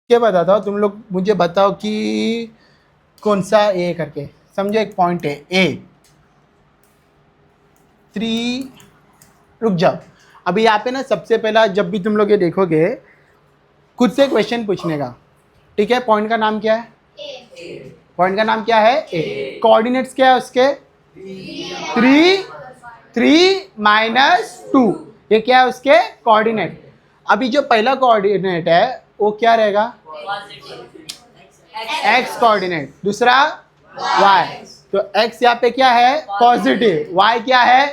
क्या बताता हूँ, तुम लोग मुझे बताओ कि कौन सा ए करके, समझो एक पॉइंट है ए 3, रुक जाओ। अभी यहाँ पे ना सबसे पहला जब भी तुम लोग ये देखोगे खुद से क्वेश्चन पूछने का, ठीक है। पॉइंट का नाम क्या है? पॉइंट का नाम क्या है? ए। कोऑर्डिनेट्स क्या है उसके? 3 -2, ये क्या है उसके कोऑर्डिनेट। अभी जो पहला कोऑर्डिनेट है वो क्या रहेगा? एक्स कोऑर्डिनेट, दूसरा वाई। तो एक्स यहाँ पे क्या है? पॉजिटिव। वाई क्या है?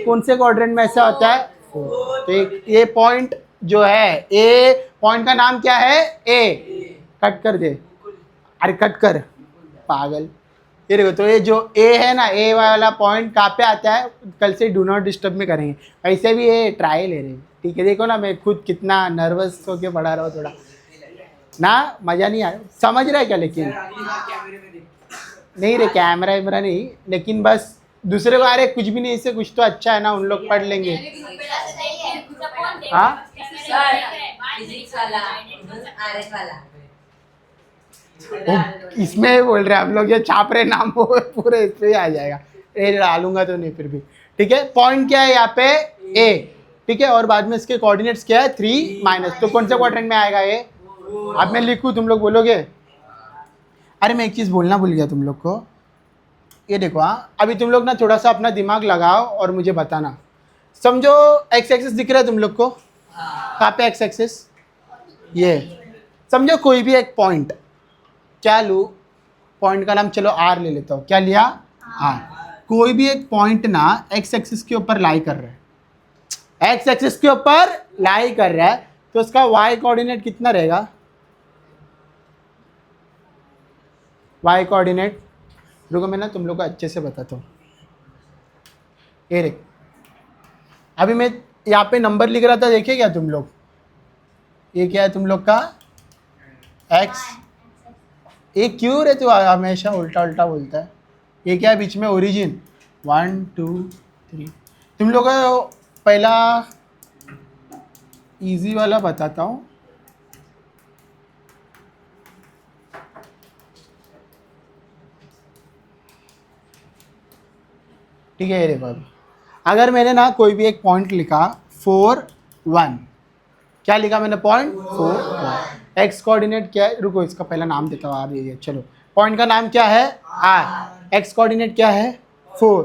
कौन से कोऑर्डिनेट में ऐसा होता है? तो ये पॉइंट जो है ए, पॉइंट का नाम क्या है? ए। कट कर दे, अरे कट कर पागल। ये देखो, तो ये जो ए है ना, ए वाला पॉइंट कहाँ पे आता है? कल से डू नॉट डिस्टर्ब में करेंगे। ऐसे भी ये ट्राई ले रहे हैं, ठीक है। देखो ना मैं खुद कितना नर्वस होके पढ़ा रहा हूँ, थोड़ा ना मज़ा नहीं आया। समझ रहा है क्या? लेकिन नहीं रे, कैमरा वैमरा नहीं, लेकिन बस दूसरे को, अरे कुछ भी नहीं, इससे कुछ तो अच्छा है ना, उन लोग पढ़ लेंगे। हाँ इसमें बोल रहे हैं हम लोग, ये छाप रहे नाम वो पूरे इस पे ही आ जाएगा। ए डालूंगा तो नहीं, फिर भी ठीक है। पॉइंट क्या है यहाँ पे? ए, ठीक है। और बाद में इसके कोऑर्डिनेट्स क्या है? 3 - तो कौन सा क्वाड्रेंट में आएगा ये? अब मैं लिखूँ, तुम लोग बोलोगे? अरे मैं एक चीज़ बोलना भूल गया तुम लोग को। ये देखो, हाँ अभी तुम लोग ना थोड़ा सा अपना दिमाग लगाओ और मुझे बताना। समझो एक्स एक्सिस दिख रहा है तुम लोग को? कहाँ पे एक्स एक्सिस? ये समझो कोई भी एक पॉइंट, क्या लूँ? पॉइंट का नाम चलो आर ले लेता हूँ। क्या लिया? आर। कोई भी एक पॉइंट ना एक्स एक्सिस के ऊपर लाई कर रहा है, एक्स एक्सिस के ऊपर लाई कर रहा है, तो उसका वाई कोऑर्डिनेट कितना रहेगा? वाई कोऑर्डिनेट, रुको मैं ना तुम लोग को अच्छे से बताता हूँ। ये देख, अभी मैं यहाँ पे नंबर लिख रहा था, देखे क्या तुम लोग? ये क्या है तुम लोग का? एक्स। ये क्यों रे तू हमेशा उल्टा उल्टा बोलता है? ये क्या है बीच में? ओरिजिन। 1 2 3। तुम लोग को पहला इजी वाला बताता हूँ। ठीक है, ये देखो, अगर मैंने ना कोई भी एक पॉइंट लिखा 4 1, क्या लिखा मैंने? पॉइंट 4 1। एक्स कोऑर्डिनेट क्या है? रुको इसका पहला नाम देता हूँ, आर दे दिया। चलो, पॉइंट का नाम क्या है? आर। एक्स कोऑर्डिनेट क्या है? 4।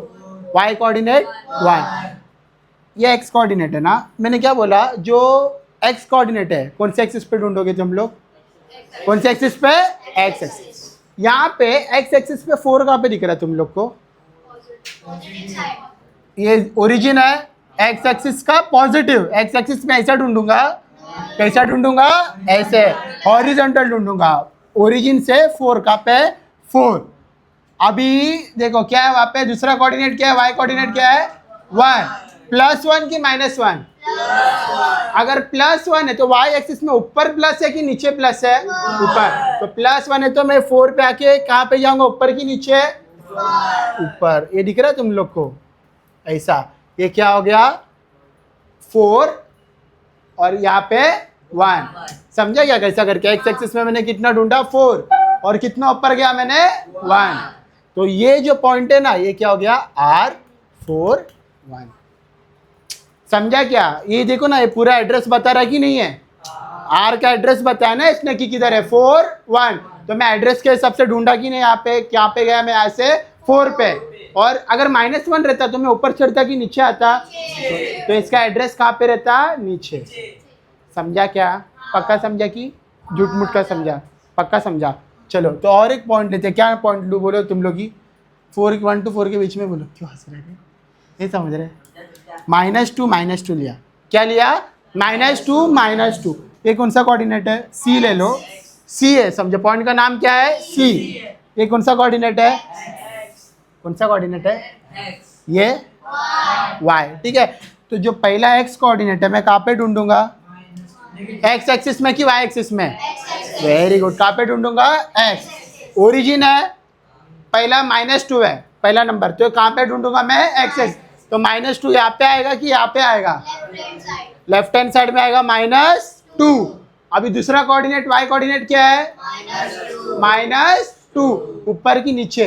Y coordinate 1। ये एक्स कोऑर्डिनेट है ना। मैंने क्या बोला? जो एक्स कोऑर्डिनेट है कौन से एक्सिस पे ढूंढोगे तुम लोग? कौन से एक्सिस पे? X axis. यहाँ पे एक्स एक्सिस पे 4 कहाँ पे दिख रहा है तुम लोग को? ये ओरिजिन है एक्स एक्सिस का पॉजिटिव। एक्स एक्सिस में ऐसा ढूंढूंगा, कैसा ढूंढूंगा? ऐसे हॉरिजॉन्टल ढूंढूंगा। ओरिजिन से 4 का पे 4। अभी देखो क्या है वहां पे? दूसरा कोऑर्डिनेट क्या है? वाई कोऑर्डिनेट क्या है? 1। +1 की -1? अगर +1 है तो वाई एक्सिस में ऊपर प्लस है कि नीचे प्लस है? ऊपर। तो +1 है तो मैं 4 पे आके कहाँ पे जाऊंगा? ऊपर की नीचे? ऊपर। ये दिख रहा है तुम लोग को? ऐसा। ये क्या हो गया? 4 और यहाँ पे 1। समझा क्या कैसा करके? एक्स एक्सिस में मैंने कितना ढूंढा? 4, और कितना ऊपर गया मैंने? 1। तो ये जो पॉइंट है ना, ये क्या हो गया? R4 1। समझा क्या? ये देखो ना, ये पूरा एड्रेस बता रहा है कि नहीं है? आर का एड्रेस बताया ना इसने कि किधर है? 4 1। तो मैं एड्रेस के हिसाब से ढूंढा कि नहीं? यहाँ पे क्या पे गया मैं? यहाँ से 4 पे। और अगर -1 रहता तो मैं ऊपर चढ़ता कि नीचे आता? तो इसका एड्रेस कहाँ पे रहता? नीचे। समझा क्या? पक्का समझा कि झूठ मूठ का समझा? पक्का समझा। चलो तो और एक पॉइंट लेते हैं। क्या पॉइंट लू बोलो तुम लोग की? 1 to 4 के बीच में बोलो। क्यों हंस रहे थे? नहीं समझ रहे? -2 लिया। क्या लिया? -2 ये कौन सा कोऑर्डिनेट है? सी ले लो। सी है, समझो। पॉइंट का नाम क्या है? सी। ये कौन सा कोऑर्डिनेट है? कौन सा कोऑर्डिनेट है? ये वाई। ठीक है। तो जो पहला एक्स कोऑर्डिनेट है मैं कहाँ पे ढूंढूंगा? एक्स एक्सिस में कि वाई एक्सिस में? Very good. कहाँ पे ढूंढूंगा? एक्स। ओरिजिन है पहला -2 है, पहला नंबर। तो कहाँ पे ढूंढूंगा मैं? X x. तो -2 यहाँ पे आएगा कि यहाँ पे आएगा? लेफ्ट हैंड साइड में आएगा। -2 अभी दूसरा कोऑर्डिनेट y कोऑर्डिनेट क्या है? -2। ऊपर की नीचे?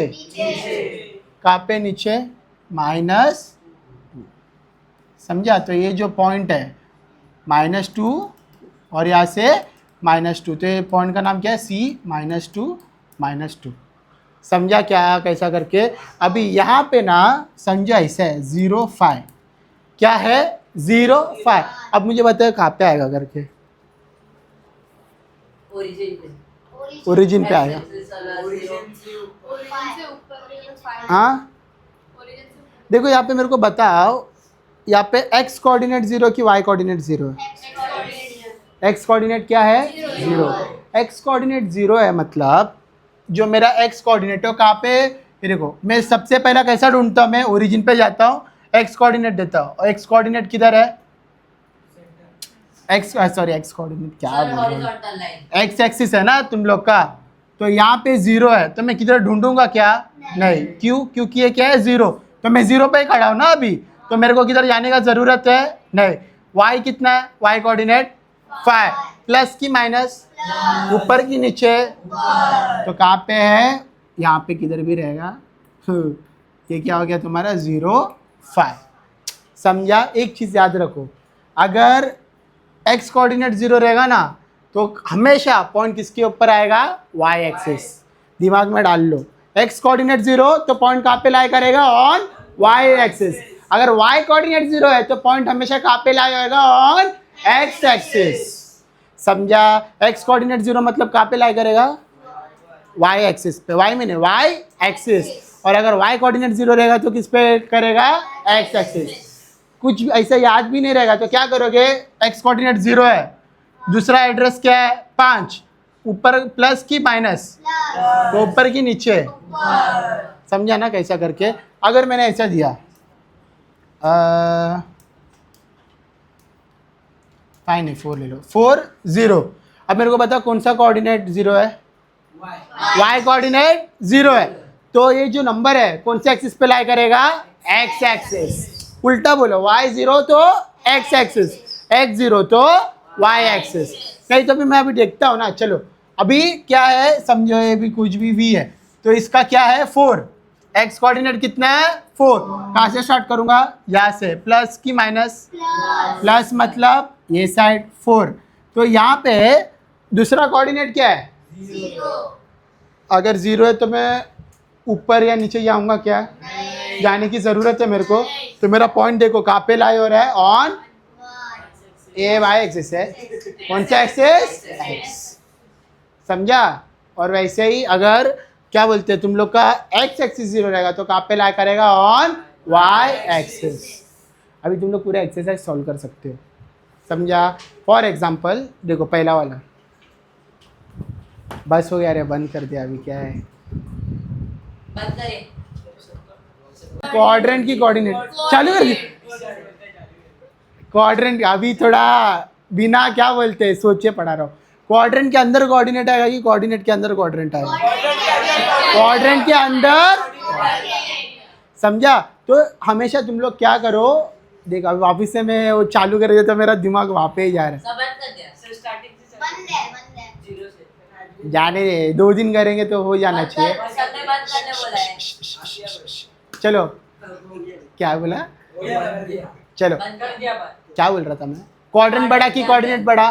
कहाँ पे नीचे? -2। समझा? तो ये जो पॉइंट है -2 और यहाँ से -2, तो ये पॉइंट का नाम क्या है? C -2 -2। समझा क्या कैसा करके? अभी यहाँ पे ना समझा ऐसा है 0 5। क्या है? 0 5। अब मुझे बताओ कहाँ पे आएगा करके? ओरिजिन पे आएगा। हाँ देखो यहाँ पे मेरे को बताओ, यहाँ पे x कोऑर्डिनेट 0 कि y कोऑर्डिनेट 0 है? x कोऑर्डिनेट क्या है? 0। x कोऑर्डिनेट 0 है, मतलब जो मेरा x कोऑर्डिनेट है कहाँ पे? ये देखो, मैं सबसे पहला कैसा ढूंढता हूँ? मैं ओरिजिन पे जाता हूँ, x कोऑर्डिनेट देता हूँ, और x कोऑर्डिनेट किधर है? x कोऑर्डिनेट क्या बोल रहे हैं? x एक्सिस है ना तुम लोग का, तो यहाँ पे 0 है, तो मैं किधर ढूंढूंगा क्या? नहीं। क्यों? क्योंकि ये क्या है? 0। तो मैं 0 पे ही खड़ा हूँ ना अभी, तो मेरे को किधर जाने का जरूरत है? नहीं। y कितना है? y coordinate 5। प्लस की माइनस? ऊपर की नीचे? तो कहाँ पे है? यहाँ पे किधर भी रहेगा। ये क्या हो गया तुम्हारा? 0 5। समझा? एक चीज़ याद रखो, अगर x कोऑर्डिनेट 0 रहेगा ना, तो हमेशा पॉइंट किसके ऊपर आएगा? y axis. दिमाग में डाल लो, x कोऑर्डिनेट 0 तो पॉइंट कहाँ पे लाई करेगा? On y axis. अगर y कोऑर्डिनेट 0 है तो पॉइंट हमेशा कहाँ पे लाई करेगा? On x axis. समझा? x कोऑर्डिनेट 0 मतलब कहाँ पे लाई करेगा? y एक्सिस पे। y में नहीं, y एक्सिस। और अगर y कोऑर्डिनेट 0 रहेगा तो किस पे करेगा? x axis. कुछ ऐसा याद भी नहीं रहेगा तो क्या करोगे? x कोऑर्डिनेट 0 है, दूसरा एड्रेस क्या है? 5। ऊपर प्लस की माइनस? तो ऊपर की नीचे? समझा ना कैसा करके? अगर मैंने ऐसा दिया 5 नहीं 4 ले लो, 4 0। अब मेरे को बताओ कौन सा कोऑर्डिनेट 0 है? y कोऑर्डिनेट 0 है, तो ये जो नंबर है कौन से एक्सिस पे लाई करेगा? x axis. उल्टा बोलो, y0 तो x एक्सिस, x0 तो y एक्सिस। नहीं तो भी मैं अभी देखता हूँ ना। चलो अभी क्या है समझो, ये भी कुछ भी v है, तो इसका क्या है? 4। x कोऑर्डिनेट कितना है? 4। कहाँ से स्टार्ट करूँगा? यहाँ से। प्लस की माइनस? प्लस मतलब ये साइड 4। तो यहाँ पे दूसरा कोऑर्डिनेट क्या है? 0। अगर 0 है तो मैं ऊपर या नीचे जाऊँगा क्या? जाने की ज़रूरत है मेरे को। तो मेरा पॉइंट देखो कहाँ पे लाई हो रहा है? ऑन ए y एक्सिस है। कौन सा एक्सिस? x। समझा? और वैसे ही अगर क्या बोलते हैं तुम लोग का x एक्सिस 0 रहेगा तो कहाँ पे लाई करेगा? On y axis. अभी तुम लोग पूरा एक्सरसाइज सॉल्व कर सकते हो। समझा? फॉर एग्जाम्पल देखो पहला वाला, बस हो गया रे, बंद कर दिया। अभी क्या है? बंद करें। क्वाड्रेंट की कोऑर्डिनेट चालू कर दी। क्वाड्रेंट अभी थोड़ा बिना क्या बोलते हैं सोचे पढ़ा रहा हूँ। क्वाड्रेंट के अंदर कोऑर्डिनेट आएगा कि कोऑर्डिनेट के अंदर क्वाड्रेंट आएगा? क्वाड्रेंट के अंदर। समझा? तो हमेशा तुम लोग क्या करो, देखो अभी वापिस से मैं वो चालू कर दिया तो मेरा दिमाग वहाँ पे ही जा रहा है। सब बंद कर दिया। सर स्टार्टिंग से बंद है 0 से। जाने दे, 2 दिन करेंगे तो हो जाना चाहिए। सबने बंद करने बोला है। चलो क्या बोला? चलो बंद कर दिया बंद। क्या बोल रहा था मैं? क्वाड्रेंट बड़ा कि कोऑर्डिनेट बड़ा?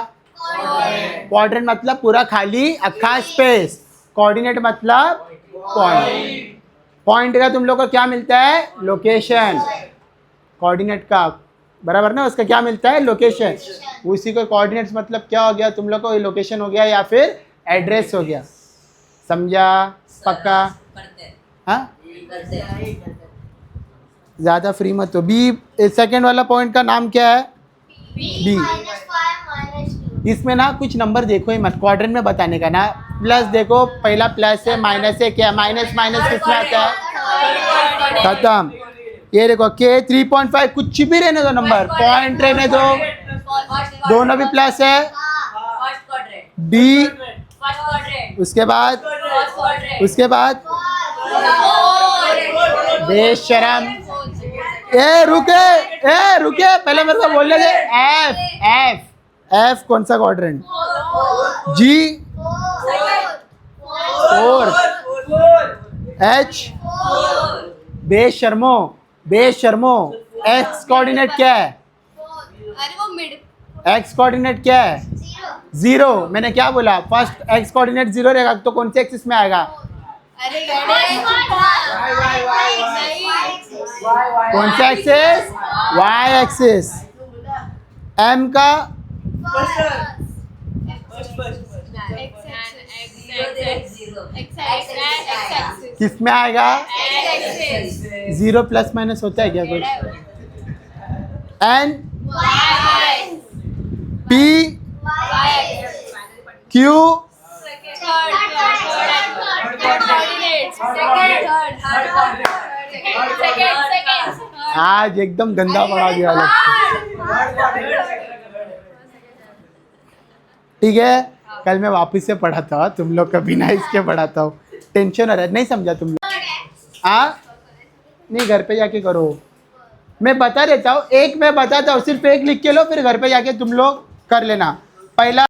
क्वाड्रेंट मतलब पूरा खाली अक्खा स्पेस, कोऑर्डिनेट मतलब पॉइंट। पॉइंट का तुम लोग को क्या मिलता है? लोकेशन। कोऑर्डिनेट का बराबर ना, उसका क्या मिलता है? लोकेशन। उसी को कोऑर्डिनेट्स मतलब क्या हो गया तुम लोग को? लोकेशन हो गया या फिर एड्रेस हो गया। समझा? पक्का? करते हैं। हाँ, करते हैं। ज़्यादा फ्री मत हो। बी सेकेंड वाला पॉइंट का नाम क्या है? बी। इसमें ना कुछ नंबर देखो ही मत, क्वाड्रेंट में बताने का ना। प्लस देखो, पहला प्लस है, माइनस है, क्या माइनस माइनस किसमें आता है? खत्म। ये देखो के 3.5 कुछ भी रहने दो, नंबर पॉइंट रहने दो, दोनों भी प्लस है। First quadrant. D, first quadrant. उसके बाद फर्स्ट क्वाड्रेंट। उसके बाद बेशरम। रुके पहले मेरे को बोलने दे। एफ एफ एफ कौन सा क्वाड्रेंट? जी 4 एच बेशर्मो बेशर्मो एक्स कोऑर्डिनेट क्या है अरे वो मिड एक्स कोऑर्डिनेट क्या है 0 मैंने क्या बोला फर्स्ट एक्स कोऑर्डिनेट 0 रहेगा तो कौन से एक्सिस में आएगा अरे कौन सा एक्सिस वाई एक्सिस एम का किस में आएगा 0 प्लस माइनस होता है क्या कुछ एन पी क्यू आज एकदम गंदा पड़ा दिया ठीक है कल मैं वापस से पढ़ाता हूँ तुम लोग कभी ना इसके पढ़ाता हूँ टेंशन हो रहा है नहीं समझा तुम लोग हाँ नहीं घर पे जाके करो मैं बता देता हूँ एक मैं बताता हूँ सिर्फ एक लिख के लो फिर घर पे जाके तुम लोग कर लेना पहला